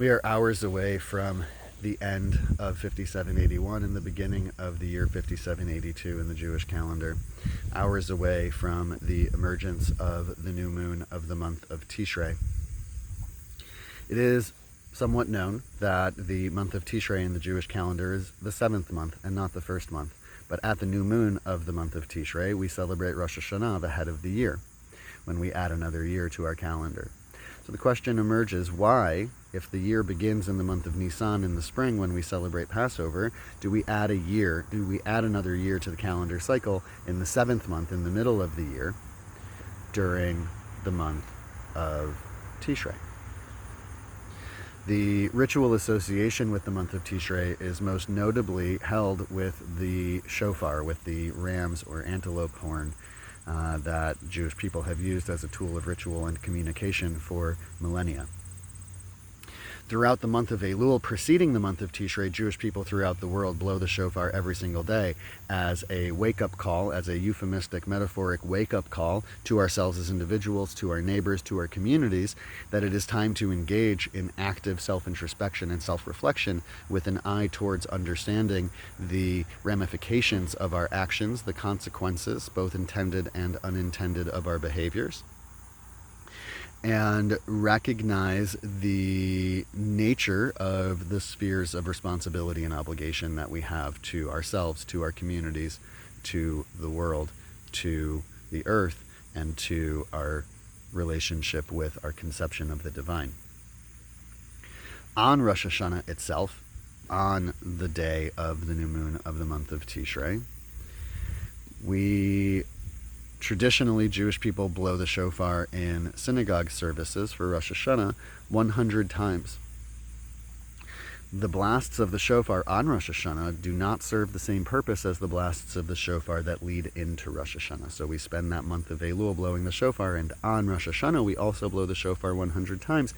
We are hours away from the end of 5781 and the beginning of the year 5782 in the Jewish calendar. Hours away from the emergence of the new moon of the month of Tishrei. It is somewhat known that the month of Tishrei in the Jewish calendar is the 7th month and not the 1st month. But at the new moon of the month of Tishrei, we celebrate Rosh Hashanah, the head of the year, when we add another year to our calendar. So the question emerges, why, if the year begins in the month of Nisan in the spring when we celebrate Passover, do we add another year to the calendar cycle in the 7th month in the middle of the year during the month of Tishrei? The ritual association with the month of Tishrei is most notably held with the shofar, with the ram's or antelope horn that Jewish people have used as a tool of ritual and communication for millennia. Throughout the month of Elul, preceding the month of Tishrei, Jewish people throughout the world blow the shofar every single day as a wake-up call, as a euphemistic, metaphoric wake-up call to ourselves as individuals, to our neighbors, to our communities, that it is time to engage in active self-introspection and self-reflection with an eye towards understanding the ramifications of our actions, the consequences, both intended and unintended, of our behaviors, and recognize the nature of the spheres of responsibility and obligation that we have to ourselves, to our communities, to the world, to the earth, and to our relationship with our conception of the divine. On Rosh Hashanah itself, on the day of the new moon of the month of Tishrei, traditionally, Jewish people blow the shofar in synagogue services for Rosh Hashanah 100 times. The blasts of the shofar on Rosh Hashanah do not serve the same purpose as the blasts of the shofar that lead into Rosh Hashanah. So we spend that month of Elul blowing the shofar, and on Rosh Hashanah we also blow the shofar 100 times.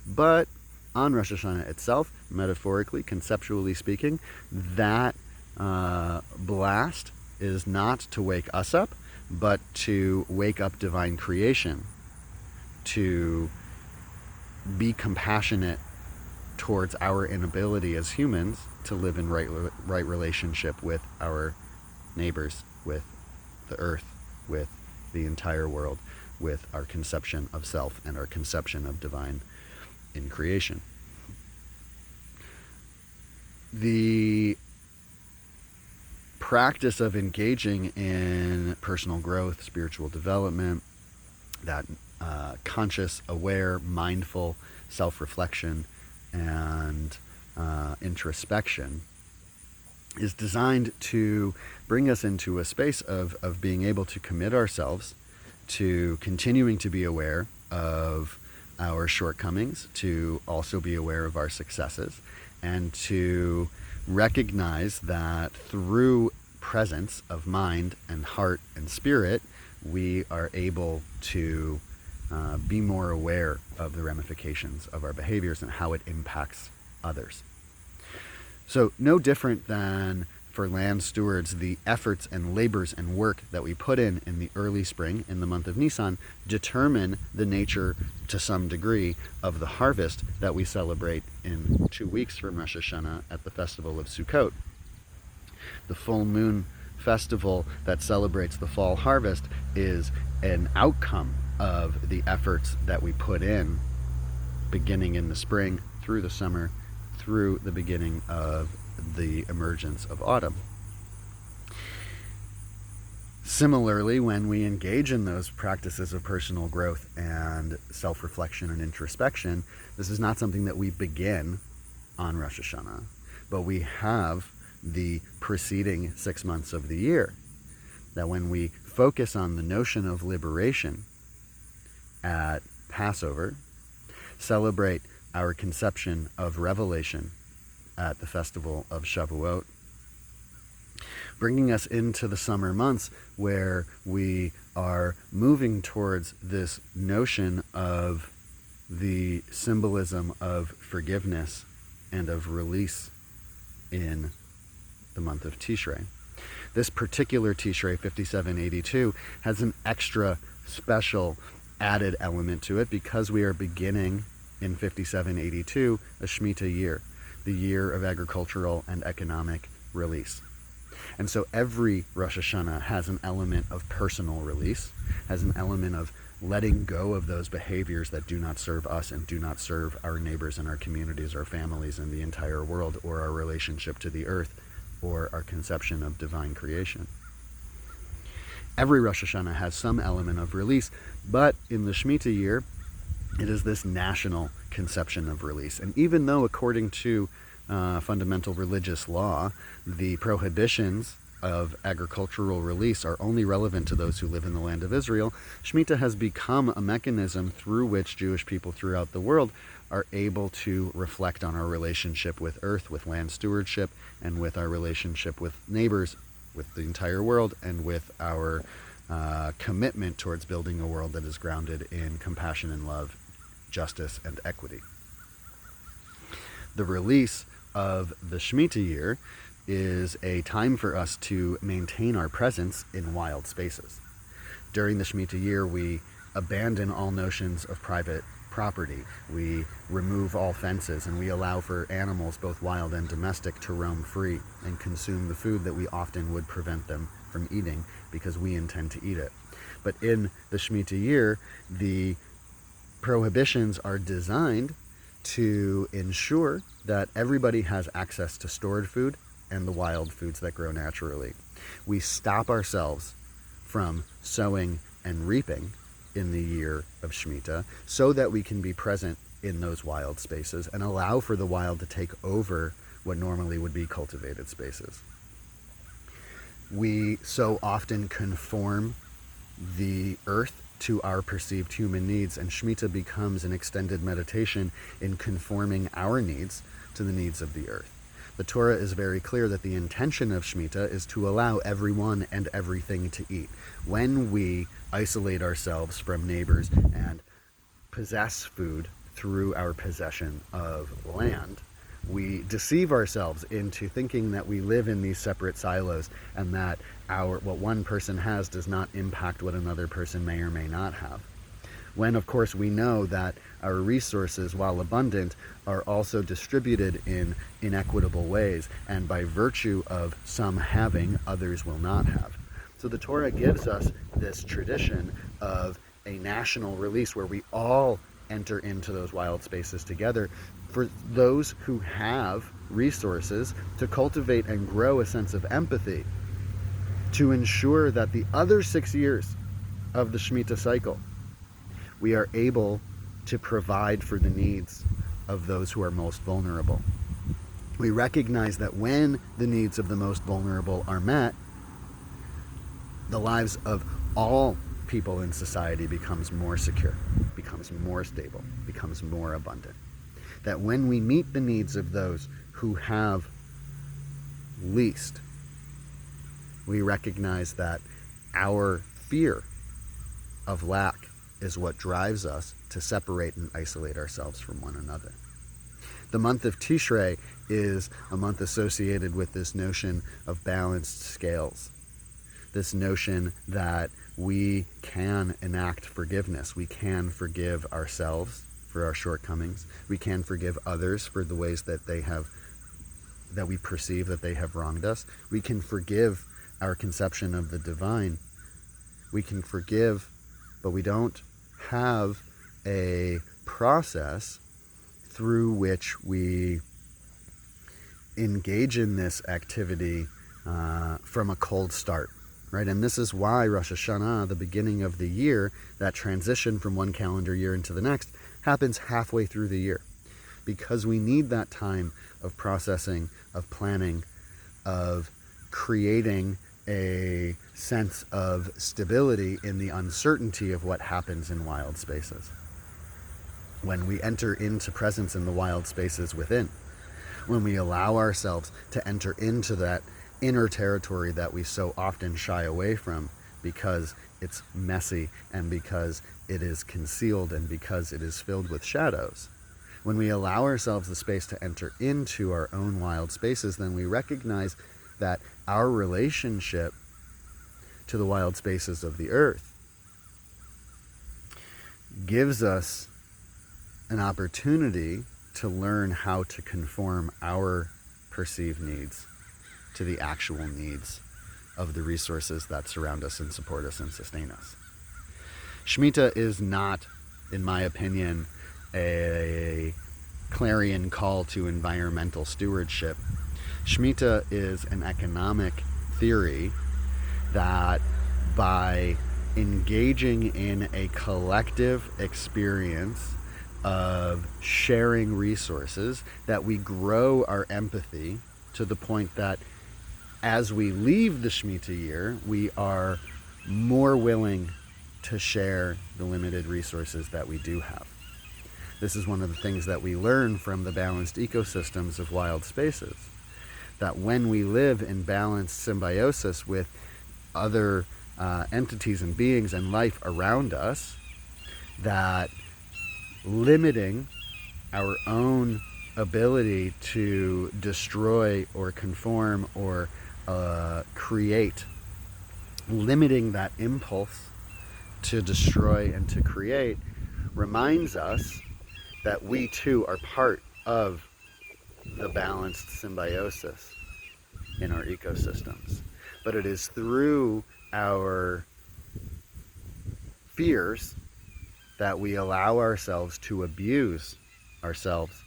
But on Rosh Hashanah itself, metaphorically, conceptually speaking, that blast is not to wake us up, but to wake up divine creation, to be compassionate towards our inability as humans to live in right relationship with our neighbors, with the earth, with the entire world, with our conception of self and our conception of divine in creation. The practice of engaging in personal growth, spiritual development, that conscious, aware, mindful self-reflection and introspection is designed to bring us into a space of being able to commit ourselves to continuing to be aware of our shortcomings, to also be aware of our successes, and to recognize that through presence of mind and heart and spirit, we are able to be more aware of the ramifications of our behaviors and how it impacts others. So no different than for land stewards, the efforts and labors and work that we put in the early spring, in the month of Nisan, determine the nature, to some degree, of the harvest that we celebrate in 2 weeks from Rosh Hashanah at the festival of Sukkot. The full moon festival that celebrates the fall harvest is an outcome of the efforts that we put in beginning in the spring, through the summer, through the beginning of the emergence of autumn. Similarly, when we engage in those practices of personal growth and self-reflection and introspection, this is not something that we begin on Rosh Hashanah, but we have the preceding 6 months of the year. That when we focus on the notion of liberation at Passover, celebrate our conception of revelation at the festival of Shavuot, bringing us into the summer months where we are moving towards this notion of the symbolism of forgiveness and of release in the month of Tishrei. This particular Tishrei, 5782, has an extra special added element to it because we are beginning in 5782 a Shemitah year, the year of agricultural and economic release. And so every Rosh Hashanah has an element of personal release, has an element of letting go of those behaviors that do not serve us and do not serve our neighbors and our communities, our families, and the entire world, or our relationship to the earth, or our conception of divine creation. Every Rosh Hashanah has some element of release, but in the Shemitah year, it is this national conception of release. And even though, according to fundamental religious law, the prohibitions of agricultural release are only relevant to those who live in the land of Israel, Shemitah has become a mechanism through which Jewish people throughout the world are able to reflect on our relationship with earth, with land stewardship, and with our relationship with neighbors, with the entire world, and with our commitment towards building a world that is grounded in compassion and love, justice, and equity. The release of the Shemitah year is a time for us to maintain our presence in wild spaces. During the Shemitah year, we abandon all notions of private property. We remove all fences, and we allow for animals, both wild and domestic, to roam free and consume the food that we often would prevent them from eating because we intend to eat it. But in the Shemitah year, the prohibitions are designed to ensure that everybody has access to stored food and the wild foods that grow naturally. We stop ourselves from sowing and reaping in the year of Shemitah so that we can be present in those wild spaces and allow for the wild to take over what normally would be cultivated spaces. We so often conform the earth to our perceived human needs, and Shemitah becomes an extended meditation in conforming our needs to the needs of the earth. The Torah is very clear that the intention of Shemitah is to allow everyone and everything to eat. When we isolate ourselves from neighbors and possess food through our possession of land, we deceive ourselves into thinking that we live in these separate silos and that what one person has does not impact what another person may or may not have. When, of course, we know that our resources, while abundant, are also distributed in inequitable ways, and by virtue of some having, others will not have. So the Torah gives us this tradition of a national release where we all enter into those wild spaces together for those who have resources to cultivate and grow a sense of empathy to ensure that the other 6 years of the Shemitah cycle, we are able to provide for the needs of those who are most vulnerable. We recognize that when the needs of the most vulnerable are met, the lives of all people in society becomes more secure, becomes more stable, becomes more abundant. That when we meet the needs of those who have least, we recognize that our fear of lack is what drives us to separate and isolate ourselves from one another. The month of Tishrei is a month associated with this notion of balanced scales, this notion that we can enact forgiveness. We can forgive ourselves for our shortcomings. We can forgive others for the ways that we perceive that they have wronged us. We can forgive our conception of the divine. We can forgive, but we don't have a process through which we engage in this activity from a cold start, right? And this is why Rosh Hashanah, the beginning of the year, that transition from one calendar year into the next, happens halfway through the year, because we need that time of processing, of planning, of creating a sense of stability in the uncertainty of what happens in wild spaces. When we enter into presence in the wild spaces within, when we allow ourselves to enter into that inner territory that we so often shy away from because it's messy and because it is concealed and because it is filled with shadows. When we allow ourselves the space to enter into our own wild spaces, then we recognize that our relationship to the wild spaces of the earth gives us an opportunity to learn how to conform our perceived needs to the actual needs of the resources that surround us and support us and sustain us. Shemitah is not, in my opinion, a clarion call to environmental stewardship. Shemitah is an economic theory that by engaging in a collective experience of sharing resources, that we grow our empathy to the point that as we leave the Shemitah year, we are more willing to share the limited resources that we do have. This is one of the things that we learn from the balanced ecosystems of wild spaces, that when we live in balanced symbiosis with other entities and beings and life around us, that limiting our own ability to destroy or conform or create, limiting that impulse to destroy and to create, reminds us that we too are part of the balanced symbiosis in our ecosystems. But it is through our fears that we allow ourselves to abuse ourselves,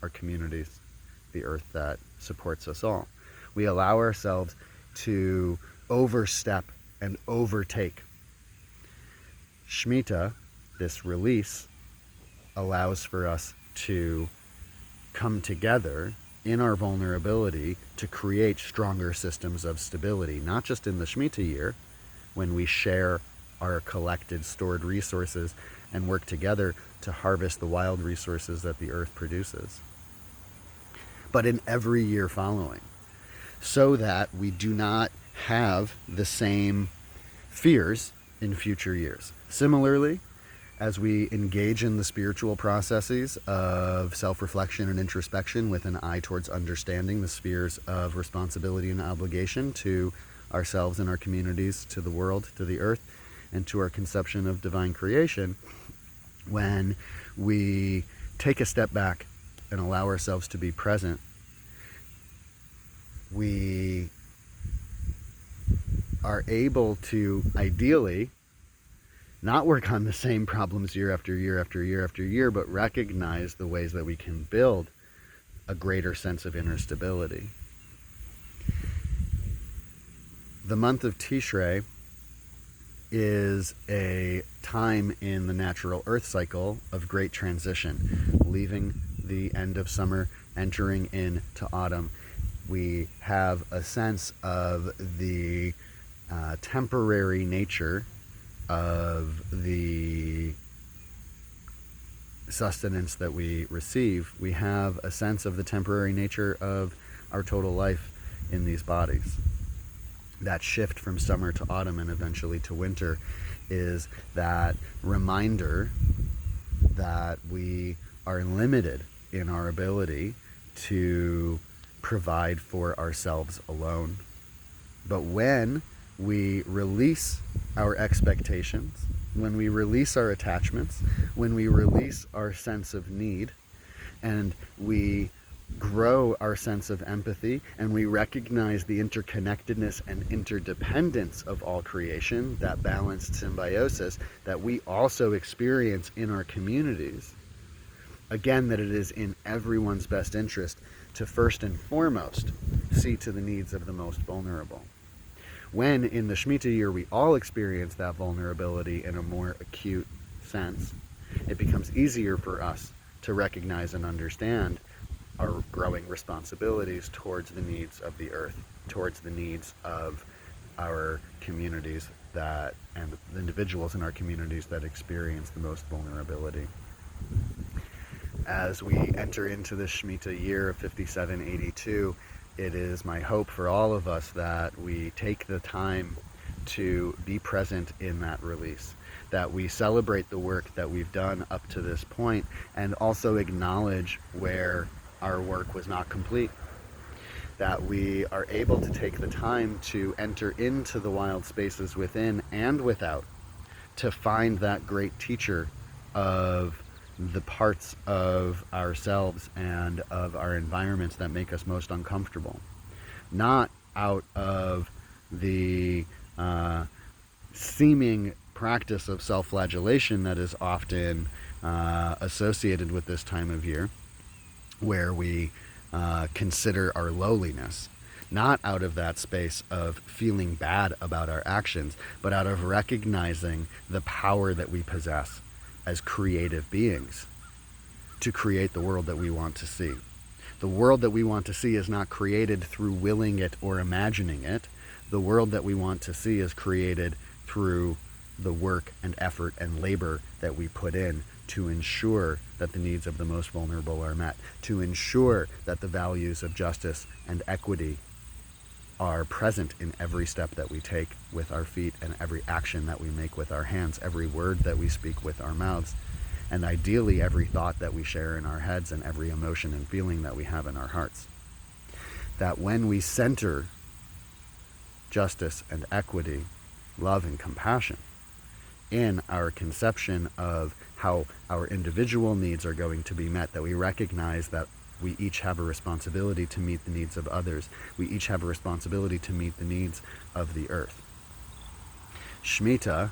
our communities, the earth that supports us all. We allow ourselves to overstep and overtake. Shemitah, this release, allows for us to come together in our vulnerability to create stronger systems of stability, not just in the Shemitah year, when we share our collected stored resources and work together to harvest the wild resources that the earth produces, but in every year following, so that we do not have the same fears in future years. Similarly, as we engage in the spiritual processes of self-reflection and introspection with an eye towards understanding the spheres of responsibility and obligation to ourselves and our communities, to the world, to the earth, and to our conception of divine creation, when we take a step back and allow ourselves to be present, we are able to ideally not work on the same problems year after year after year after year, but recognize the ways that we can build a greater sense of inner stability. The month of Tishrei is a time in the natural earth cycle of great transition, leaving the end of summer, entering into autumn. We have a sense of the temporary nature of the sustenance that we receive. We have a sense of the temporary nature of our total life in these bodies. That shift from summer to autumn and eventually to winter is that reminder that we are limited in our ability to provide for ourselves alone. But when we release our expectations, when we release our attachments, when we release our sense of need, and we grow our sense of empathy, and we recognize the interconnectedness and interdependence of all creation, that balanced symbiosis that we also experience in our communities, again, that it is in everyone's best interest to first and foremost see to the needs of the most vulnerable. When in the Shemitah year we all experience that vulnerability in a more acute sense, it becomes easier for us to recognize and understand our growing responsibilities towards the needs of the earth, towards the needs of our communities that, and the individuals in our communities that experience the most vulnerability. As we enter into the Shemitah year of 5782, it is my hope for all of us that we take the time to be present in that release, that we celebrate the work that we've done up to this point, and also acknowledge where our work was not complete, that we are able to take the time to enter into the wild spaces within and without, to find that great teacher of the parts of ourselves and of our environments that make us most uncomfortable, not out of the seeming practice of self-flagellation that is often associated with this time of year, where we consider our lowliness, not out of that space of feeling bad about our actions, but out of recognizing the power that we possess as creative beings to create the world that we want to see. The world that we want to see is not created through willing it or imagining it. The world that we want to see is created through the work and effort and labor that we put in to ensure that the needs of the most vulnerable are met, to ensure that the values of justice and equity are present in every step that we take with our feet and every action that we make with our hands, every word that we speak with our mouths, and ideally every thought that we share in our heads and every emotion and feeling that we have in our hearts. That when we center justice and equity, love and compassion in our conception of how our individual needs are going to be met, that we recognize that we each have a responsibility to meet the needs of others. We each have a responsibility to meet the needs of the earth. Shemitah,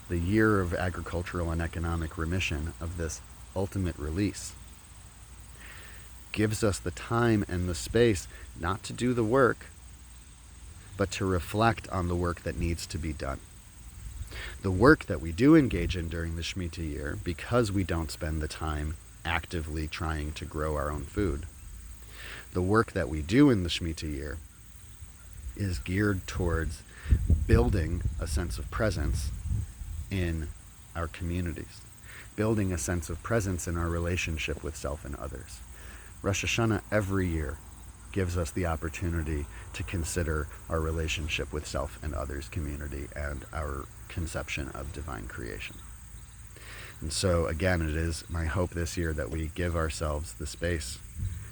the year of agricultural and economic remission, of this ultimate release, gives us the time and the space not to do the work, but to reflect on the work that needs to be done. The work that we do engage in during the Shemitah year, because we don't spend the time actively trying to grow our own food, the work that we do in the Shemitah year is geared towards building a sense of presence in our communities, building a sense of presence in our relationship with self and others. Rosh Hashanah every year gives us the opportunity to consider our relationship with self and others, community, and our conception of divine creation. And so again, it is my hope this year that we give ourselves the space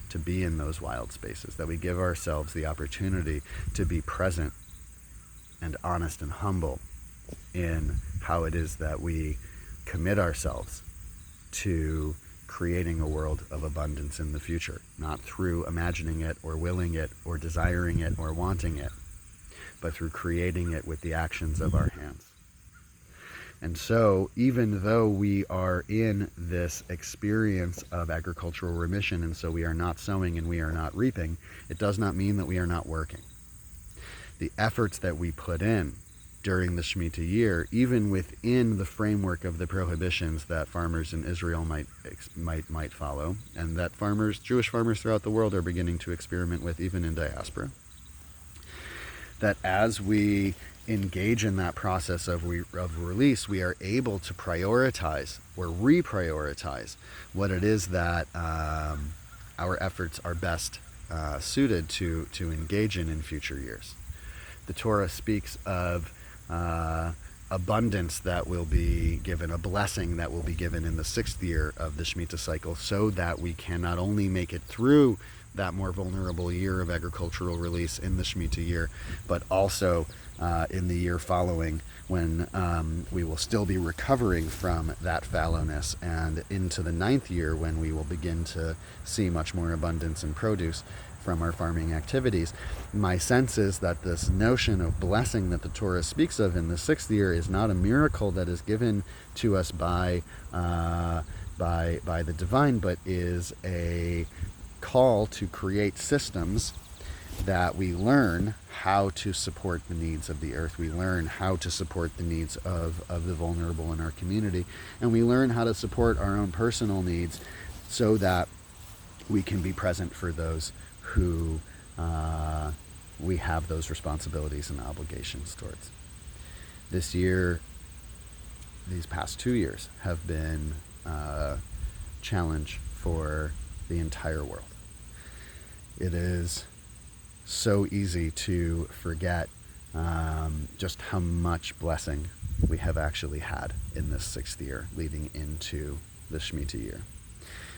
to be in those wild spaces, that we give ourselves the opportunity to be present and honest and humble in how it is that we commit ourselves to creating a world of abundance in the future, not through imagining it or willing it or desiring it or wanting it, but through creating it with the actions of our hands. And so, even though we are in this experience of agricultural remission, and so we are not sowing and we are not reaping, it does not mean that we are not working. The efforts that we put in during the Shemitah year, even within the framework of the prohibitions that farmers in Israel might follow, and that Jewish farmers throughout the world are beginning to experiment with, even in diaspora, that as we engage in that process of release, we are able to prioritize or reprioritize what it is that our efforts are best suited to engage in future years. The Torah speaks of abundance that will be given, a blessing that will be given in the 6th year of the Shemitah cycle, so that we can not only make it through that more vulnerable year of agricultural release in the Shemitah year, but also in the year following, when we will still be recovering from that fallowness, and into the 9th year, when we will begin to see much more abundance in produce from our farming activities. My sense is that this notion of blessing that the Torah speaks of in the 6th year is not a miracle that is given to us by the divine, but is a call to create systems that we learn how to support the needs of the earth. We learn how to support the needs of the vulnerable in our community, and we learn how to support our own personal needs so that we can be present for those who we have those responsibilities and obligations towards. This year, these past 2 years, have been a challenge for the entire world. It is so easy to forget just how much blessing we have actually had in this 6th year leading into the Shemitah year.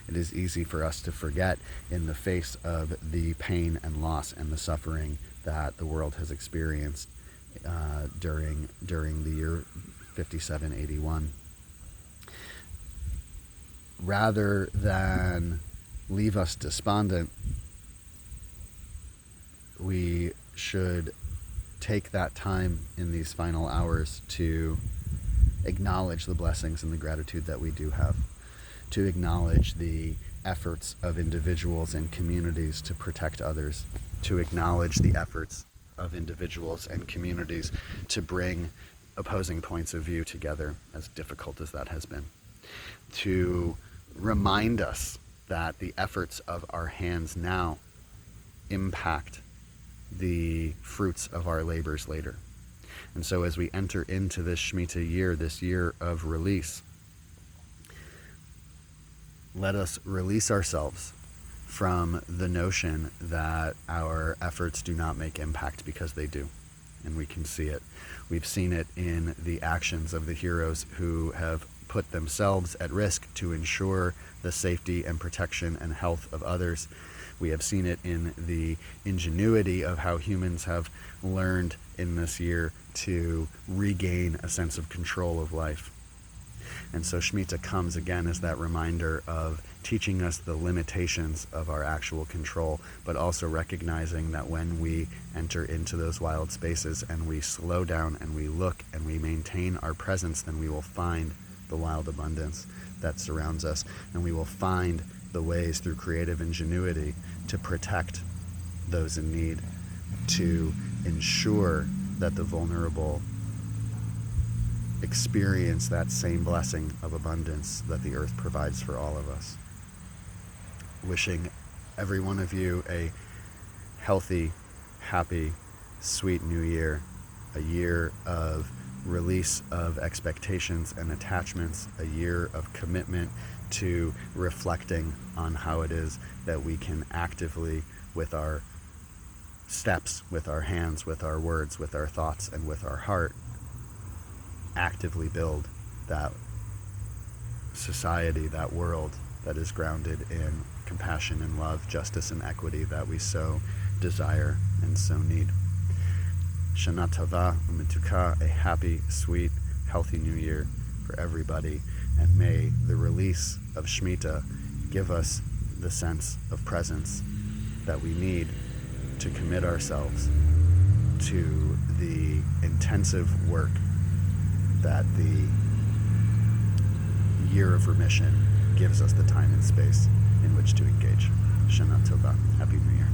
It is easy for us to forget in the face of the pain and loss and the suffering that the world has experienced during the year 5781, rather than leave us despondent, we should take that time in these final hours to acknowledge the blessings and the gratitude that we do have, to acknowledge the efforts of individuals and communities to protect others, to acknowledge the efforts of individuals and communities to bring opposing points of view together, as difficult as that has been, to remind us that the efforts of our hands now impact the fruits of our labors later. And so as we enter into this Shemitah year, this year of release, let us release ourselves from the notion that our efforts do not make impact, because they do. And we can see it. We've seen it in the actions of the heroes who have put themselves at risk to ensure the safety and protection and health of others. We have seen it in the ingenuity of how humans have learned in this year to regain a sense of control of life. And so Shemitah comes again as that reminder of teaching us the limitations of our actual control, but also recognizing that when we enter into those wild spaces and we slow down and we look and we maintain our presence, then we will find the wild abundance that surrounds us, and we will find the ways through creative ingenuity to protect those in need, to ensure that the vulnerable experience that same blessing of abundance that the earth provides for all of us. Wishing every one of you a healthy, happy, sweet new year, a year of release of expectations and attachments, a year of commitment to reflecting on how it is that we can actively, with our steps, with our hands, with our words, with our thoughts, and with our heart, actively build that society, that world that is grounded in compassion and love, justice and equity that we so desire and so need. Shana Tova U'Mituka, a happy, sweet, healthy new year for everybody, and may the release of Shemitah give us the sense of presence that we need to commit ourselves to the intensive work that the year of remission gives us the time and space in which to engage. Shana Tova. Happy New Year.